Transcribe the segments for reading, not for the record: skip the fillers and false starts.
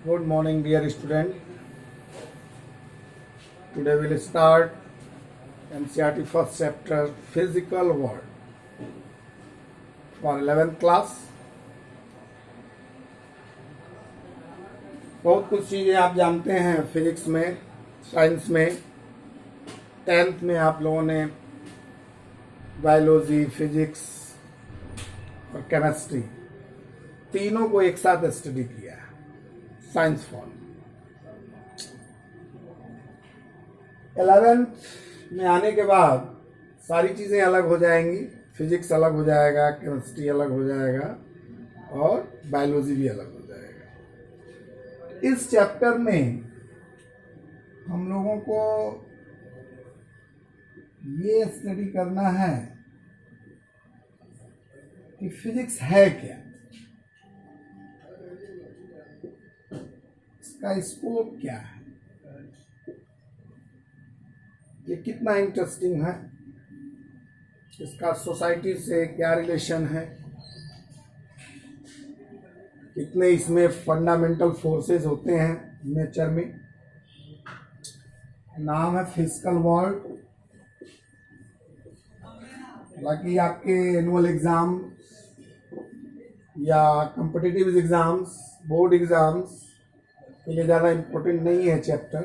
Good morning, dear student. Today we will start NCERT first chapter Physical World for 11th class. बहुत कुछ चीज़ें आप जानते हैं फिजिक्स में, साइंस में। 10th में आप लोगों ने बायोलॉजी, फिजिक्स और केमिस्ट्री तीनों को एक साथ स्टडी किया है साइंस फॉर्म। 11th में आने के बाद सारी चीज़ें अलग हो जाएंगी। फिजिक्स अलग हो जाएगा, केमिस्ट्री अलग हो जाएगा और बायोलॉजी भी अलग हो जाएगा। इस चैप्टर में हम लोगों को ये स्टडी करना है कि फिजिक्स है क्या, इसका स्कोप क्या है, ये कितना इंटरेस्टिंग है, इसका सोसाइटी से क्या रिलेशन है, कितने इसमें फंडामेंटल फोर्सेस होते हैं नेचर में। नाम है फिजिकल वर्ल्ड। बाकी आपके एनुअल एग्जाम या कॉम्पिटिटिव एग्जाम्स, बोर्ड एग्जाम्स के लिए ज़्यादा इम्पोर्टेंट नहीं है चैप्टर।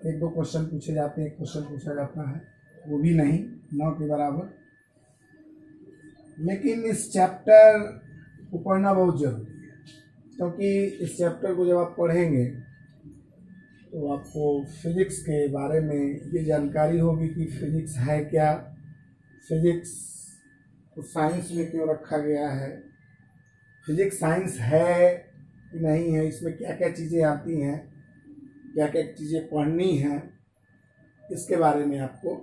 एक दो क्वेश्चन पूछे जाते हैं, एक क्वेश्चन पूछा जाता है, वो भी नहीं 9 के बराबर। लेकिन इस चैप्टर को पढ़ना बहुत ज़रूरी है, क्योंकि इस चैप्टर को जब आप पढ़ेंगे तो आपको फिजिक्स के बारे में ये जानकारी होगी कि फिजिक्स है क्या, फिजिक्स को साइंस में क्यों रखा गया है, फिजिक्स साइंस है कि नहीं है, इसमें क्या क्या चीज़ें आती हैं, क्या क्या चीज़ें पढ़नी हैं, इसके बारे में आपको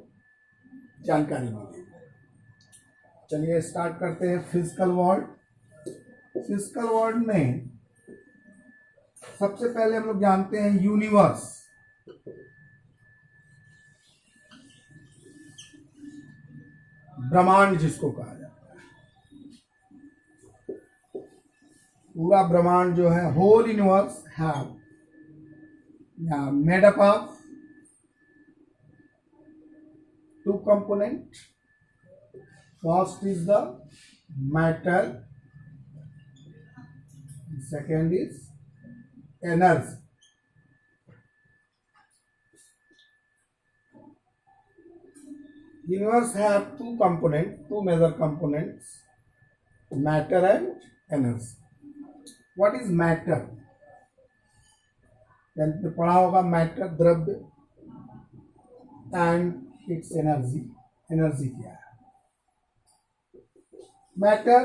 जानकारी मिलेगी। चलिए स्टार्ट करते हैं फिजिकल वर्ल्ड। फिजिकल वर्ल्ड में सबसे पहले हम लोग जानते हैं यूनिवर्स। ब्रह्मांड जिसको कहा जाता है, पूरा ब्रह्मांड जो है, होल यूनिवर्स है made up of 2 component. First is the matter, second is energy. Universe have 2 components, 2 major components, matter and energy. What is matter? में पढ़ा होगा मैटर द्रव्य, एंड इट्स एनर्जी। एनर्जी क्या है? मैटर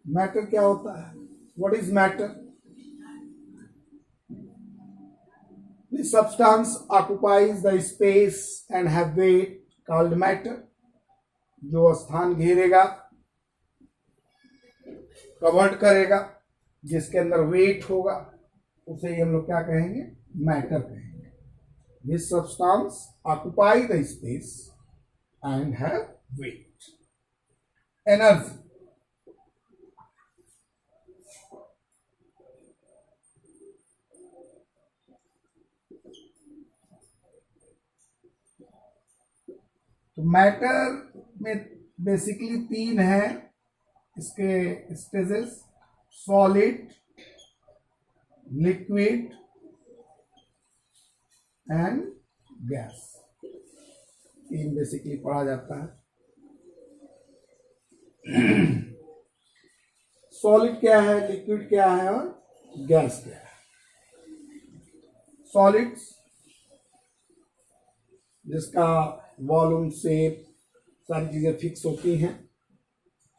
मैटर क्या होता है? What is matter? The substance occupies the space and have weight called matter. जो स्थान घेरेगा, कवर्ड करेगा, जिसके अंदर वेट होगा, उसे हम लोग क्या कहेंगे? मैटर कहेंगे। This substance occupy the space and have weight. Energy तो मैटर में बेसिकली 3 है इसके stages: solid, liquid and gas. 3 basically पढ़ा जाता है। सॉलिड क्या है, लिक्विड क्या है और गैस क्या है? सॉलिड्स जिसका वॉल्यूम, शेप, सारी चीजें फिक्स होती हैं,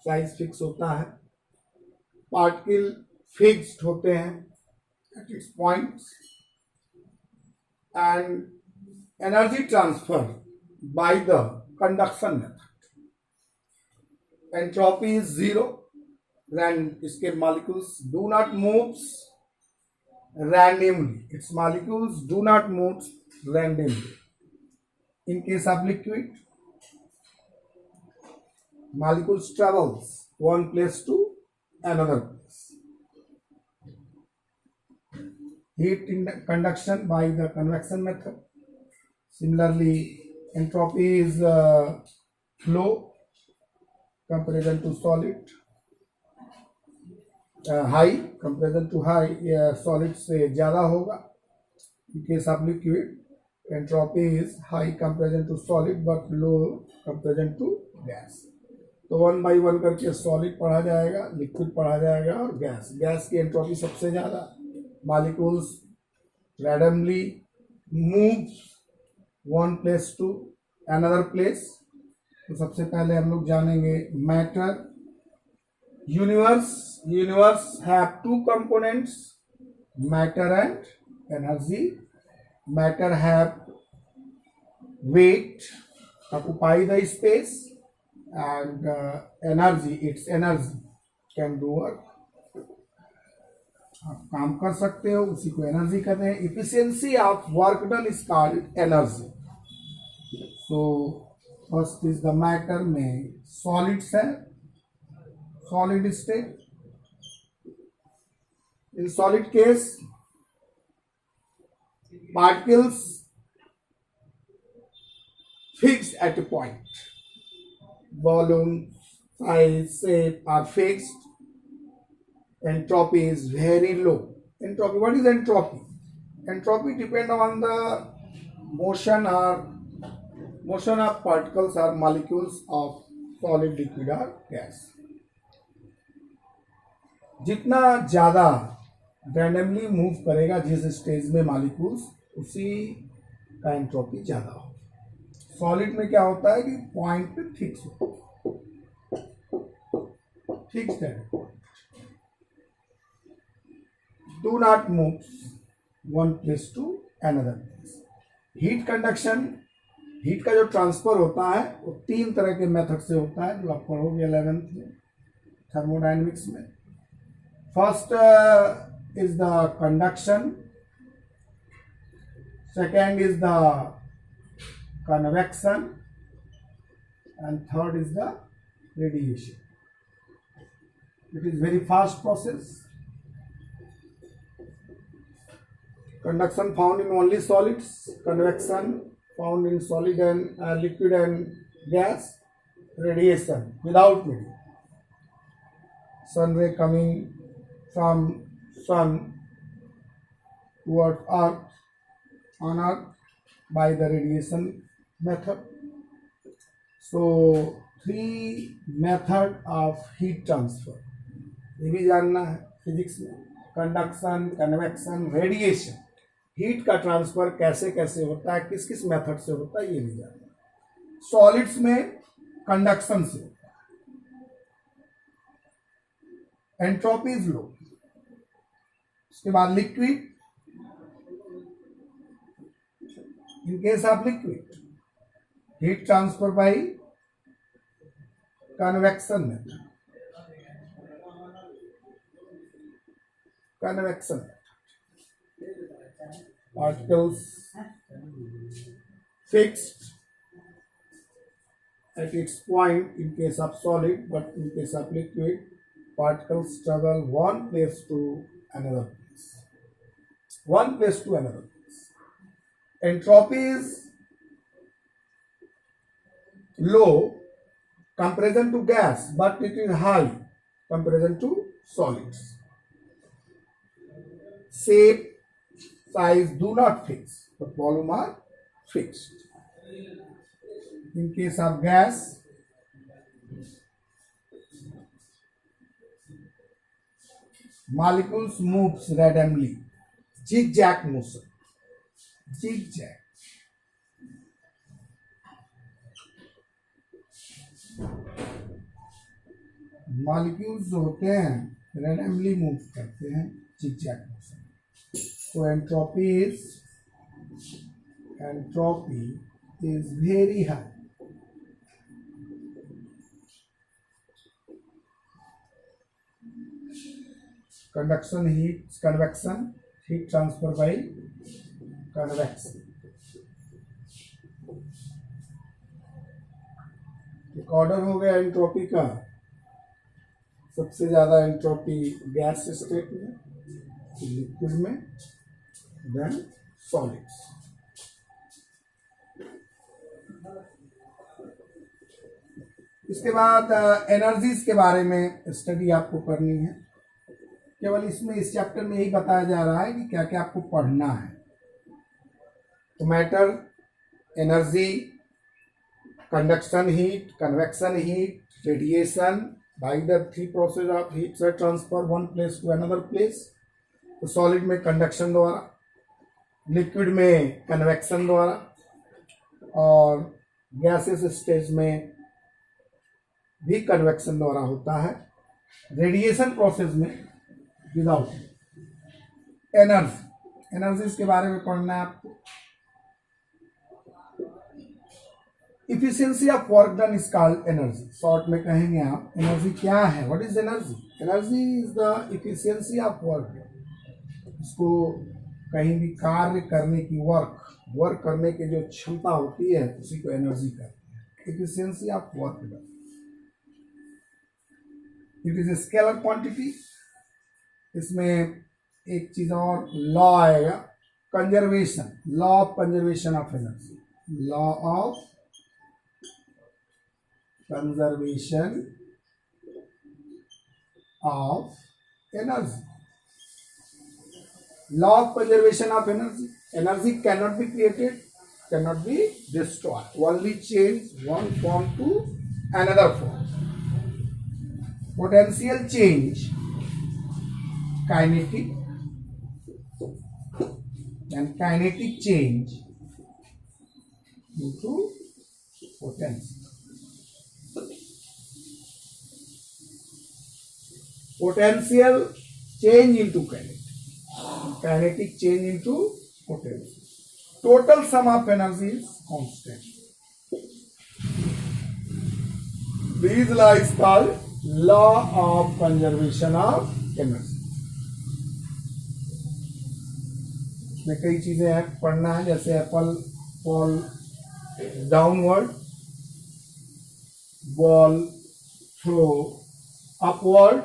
साइज फिक्स होता है, पार्टिकल फिक्स्ड होते हैं at its points, and energy transfer by the conduction method. Entropy is 0, and इसके molecules do not moves randomly. Its molecules do not move randomly. In case of liquid, molecules travels one place to another place. Heat conduction by the convection method. Similarly, entropy is low comparison to solid, high comparison to high, solid से ज़्यादा होगा. In case of liquid, entropy is high comparison to solid but low comparison to gas. तो 1 by 1 करके solid पढ़ा जाएगा, liquid पढ़ा जाएगा और गैस. गैस की एंट्रोपी सबसे ज़्यादा. Molecules randomly moves one place to another place. तो सबसे पहले हम लोग जानेंगे matter. Universe have two components, matter and energy. Matter have weight, occupy the space, and its energy can do work. आप काम कर सकते हो, उसी को एनर्जी कहते हैं. efficiency of work done is called energy. so first is the matter में solids है, solid state. in solid case particles fixed at a point. Volume, size, shape are fixed. Entropy is very low. Entropy. What is entropy? Entropy depends on the motion of particles or molecules of solid, liquid or gas. जितना ज़्यादा randomly move करेगा जिस stage में molecules, उसी का entropy ज़्यादा होगा. Solid में क्या होता है कि पॉइंट पे फिक्स है. Do not move one place to another place. Heat conduction, heat का जो ट्रांसफर होता है वो 3 तरह के मेथड से होता है, जो आप पढ़ोगे 11th में थर्मोडायनेमिक्स में. First is the conduction, second is the convection, and third is the radiation. It is very fast process. Conduction found in only solids, convection found in solid and liquid and gas, radiation without medium. Sun ray coming from sun towards earth, on earth by the radiation method. So 3 method of heat transfer ये भी जानना है physics में. Conduction, convection, radiation. Heat का transfer कैसे कैसे होता है, किस किस मेथड से होता है, ये भी जानना है. सॉलिड्स में कंडक्शन से होता है, एंट्रोपी इज लो. उसके बाद liquid. In case of liquid, heat transfer by convection method. Particles fixed at its point in case of solid, but in case of liquid, particles travel one place to another place. Entropy is low comparison to gas, but it is high comparison to solids. Shape, size do not fix, but volume are fixed. In case of gas, molecules moves randomly, zigzag motion. Molecules जो होते हैं randomly move करते हैं zigzag motion. तो entropy is very high. conduction heat, convection, heat transfer by convection. एक order हो गया entropy का, सबसे ज़्यादा एंट्रोपी गैस स्टेट में, लिक्विड में, देन सॉलिड्स। इसके बाद एनर्जीज के बारे में स्टडी आपको करनी है। केवल इसमें इस चैप्टर में यही बताया जा रहा है कि क्या क्या आपको पढ़ना है। तो matter, energy, conduction heat, convection heat, radiation by the three process of heat से transfer one place to another place. तो सॉलिड में कंडक्शन द्वारा, लिक्विड में कन्वेक्शन द्वारा, और गैसेस स्टेज में भी कन्वेक्शन द्वारा होता है। रेडिएशन प्रोसेस में विदाउट एनर्जी। एनर्जीज के बारे में पढ़ना है आपको। Efficiency of work done is called energy. Short में कहेंगे आप एनर्जी क्या है, what is energy? Energy is the efficiency of work. इसको कहीं भी कार्य करने की, वर्क करने की जो क्षमता होती है उसी को एनर्जी कहते हैं। Efficiency of work done. It is a scalar quantity. इसमें एक चीज और लॉ आएगा, conservation, law of conservation of energy, law of conservation of energy. Law of conservation of energy. Energy can not be created, can not be destroyed, only change one form to another form. Potential change, kinetic, and kinetic change into potential. Potential change into kinetic, kinetic change into potential. Total sum of energy is constant. This law is called law of conservation of energy. इसमें कई चीजें हैं पढ़ना है, जैसे apple fall downward, ball throw upward,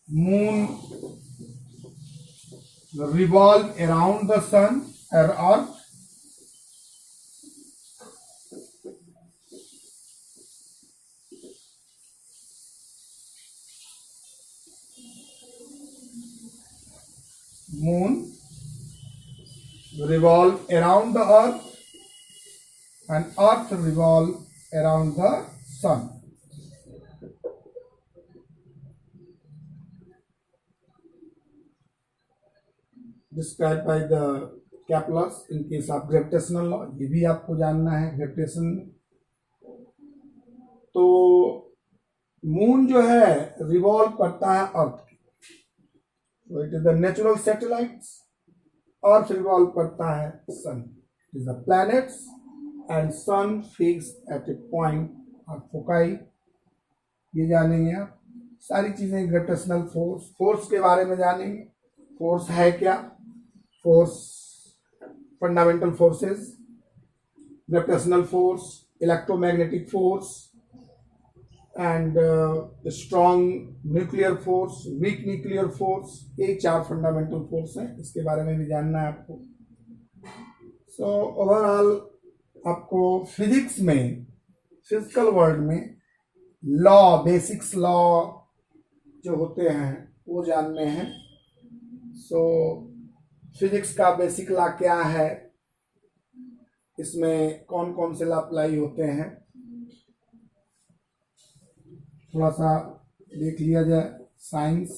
moon revolve around the sun और earth, moon revolve around the earth and earth revolve around the sun. Described by the Kepler's in case of gravitational law। ये भी आपको जानना है gravitation. तो moon जो है revolve करता है अर्थ की, so it is the natural satellites। Earth revolve करता है सन, it is the planets and sun fixed at a point और फोकाई, ये जानेंगे आप। सारी चीजें ग्रेविटेशनल फोर्स, फोर्स के बारे में जानेंगे। फोर्स है क्या? Force, fundamental forces, gravitational force, electromagnetic force, and strong nuclear force, weak nuclear force, ये चार फंडामेंटल फोर्स हैं। इसके बारे में भी जानना है आपको। सो ओवरऑल आपको फिजिक्स में, फिजिकल वर्ल्ड में लॉ, बेसिक्स लॉ जो होते हैं वो जानने हैं। सो फिजिक्स का बेसिक लॉ क्या है, इसमें कौन कौन से लॉ अप्लाई होते हैं, थोड़ा सा देख लिया जाए। साइंस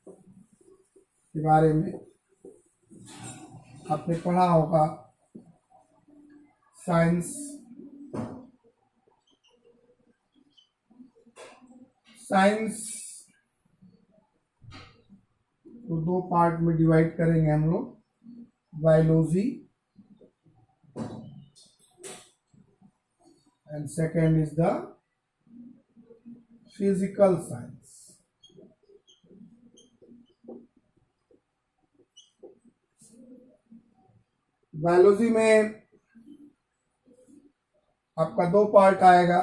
के बारे में आपने पढ़ा होगा, साइंस को दो पार्ट में डिवाइड करेंगे हम लोग, biology and second is the physical science. Biology में आपका दो पार्ट आएगा,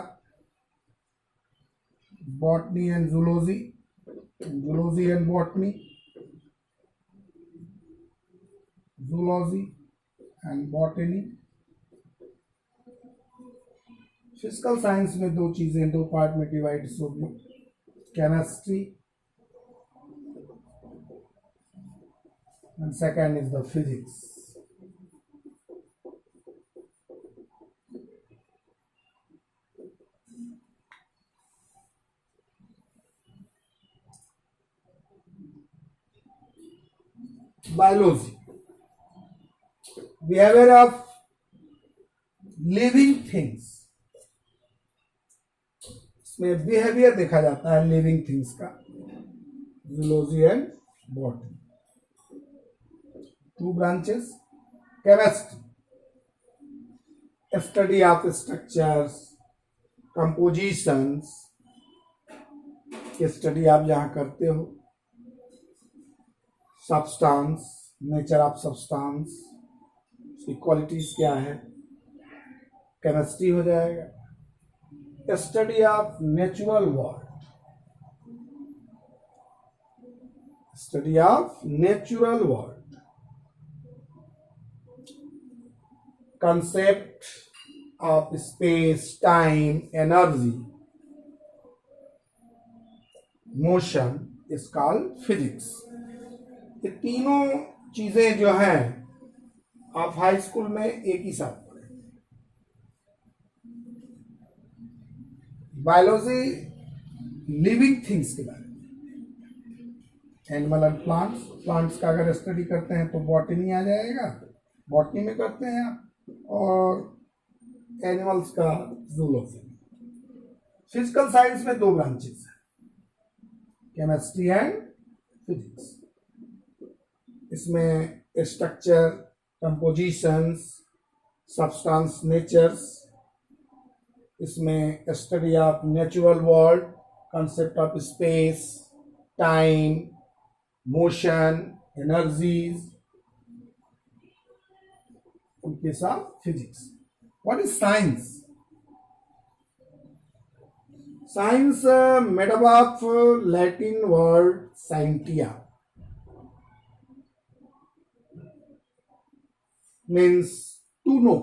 botany and zoology, zoology and botany, zoology and botany. Physical science में दो चीजें दो पार्ट में डिवाइड होगी, chemistry and second is the physics. Biology, behaviour of living things, इसमें बिहेवियर देखा जाता है लिविंग थिंग्स का, zoology and botany. Two branches, chemistry, study of structures, compositions की स्टडी आप जहां करते हो, सब्सटेंस, नेचर ऑफ सब्सटेंस, उसकी क्वालिटीज क्या है, केमिस्ट्री हो जाएगा। Study of natural world, study of natural world, concept of space, time, energy, motion is called physics। ये तीनों चीजें जो हैं आप हाई स्कूल में एक ही साथ पढ़े। बायोलॉजी लिविंग थिंग्स के बारे में, एनिमल एंड प्लांट्स, प्लांट्स का अगर स्टडी करते हैं तो बॉटनी आ जाएगा, बॉटनी में करते हैं आप, और एनिमल्स का जूलॉजी। फिजिकल साइंस में दो ब्रांचेस हैं, केमिस्ट्री एंड फिजिक्स। इसमें स्ट्रक्चर, कंपोजिशंस, सब्सटेंस, नेचर्स, इसमें study of natural world, concept of space, time, motion, energies, उनके साथ physics. What is science? Science made up of Latin word scientia, means to know.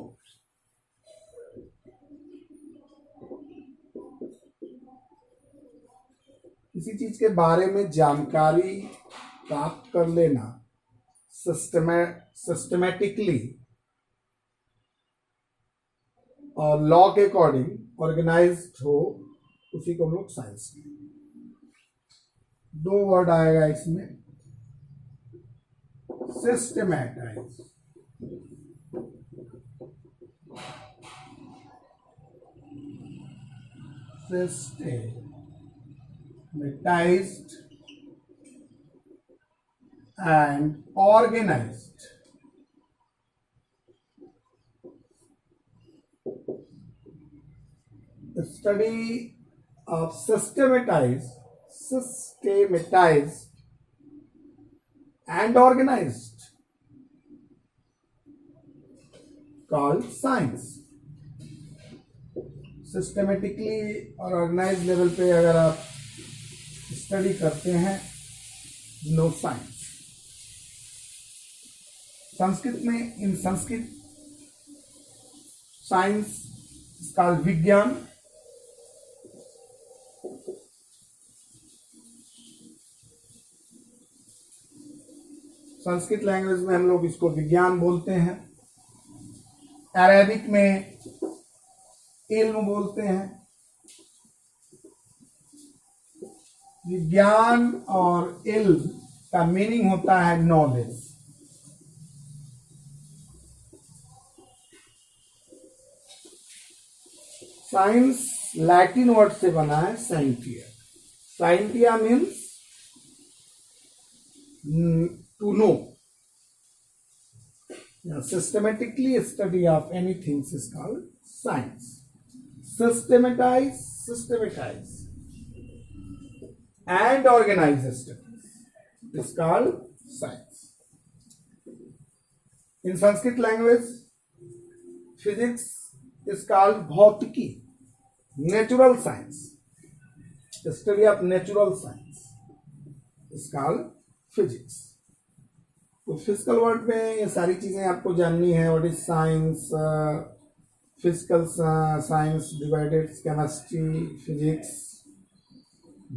किसी चीज के बारे में जानकारी प्राप्त कर लेना सिस्टमैटिकली और लॉ के अकॉर्डिंग ऑर्गेनाइज्ड हो, उसी को हम लोग साइंस में। दो वर्ड आएगा इसमें, सिस्टमैटाइज, systematized and organized। The study of systematized and organized called science। Systematically और ऑर्गेनाइज लेवल पे अगर आप स्टडी करते हैं, नो साइंस। संस्कृत में, इन संस्कृत साइंस का विज्ञान। संस्कृत लैंग्वेज में हम लोग इसको विज्ञान बोलते हैं। अरेबिक में इल्म बोलते हैं। विज्ञान और इल्म का मीनिंग होता है नॉलेज। साइंस लैटिन वर्ड से बना है scientia. Scientia means to know. Systematically study of anything is called science। systematize and organize studies is called science। In Sanskrit language, physics is called भौतिकी, natural science. The study of natural science is called physics. तो physical world में ये सारी चीजें आपको जाननी है. What is science, physical science divided chemistry, physics,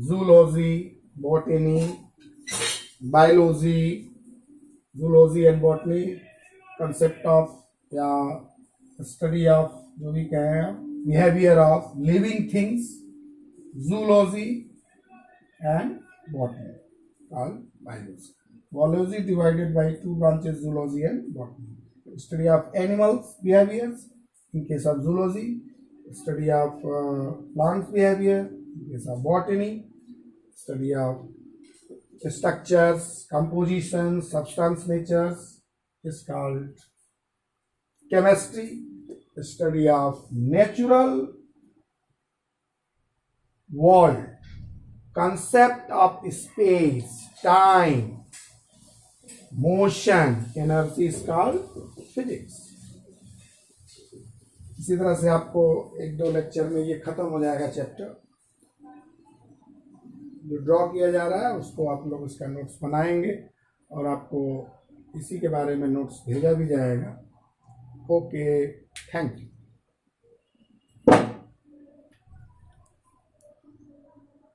zoology, botany, biology, zoology and botany, concept of या स्टडी ऑफ जो भी कहें, behaviour of living things, zoology and botany called biology. Biology divided by two branches, zoology and botany. Study of animals behaviors in case of zoology, study of plants behavior in case of botany, study of structures, compositions, substance natures is called chemistry. Study of natural world, concept of space, time, motion, energy is called physics. इसी तरह से आपको एक दो lecture में ये खत्म हो जाएगा चैप्टर. जो ड्रॉ किया जा रहा है उसको आप लोग इसका नोट्स बनाएंगे और आपको इसी के बारे में नोट्स भेजा भी जाएगा. Okay, thank you.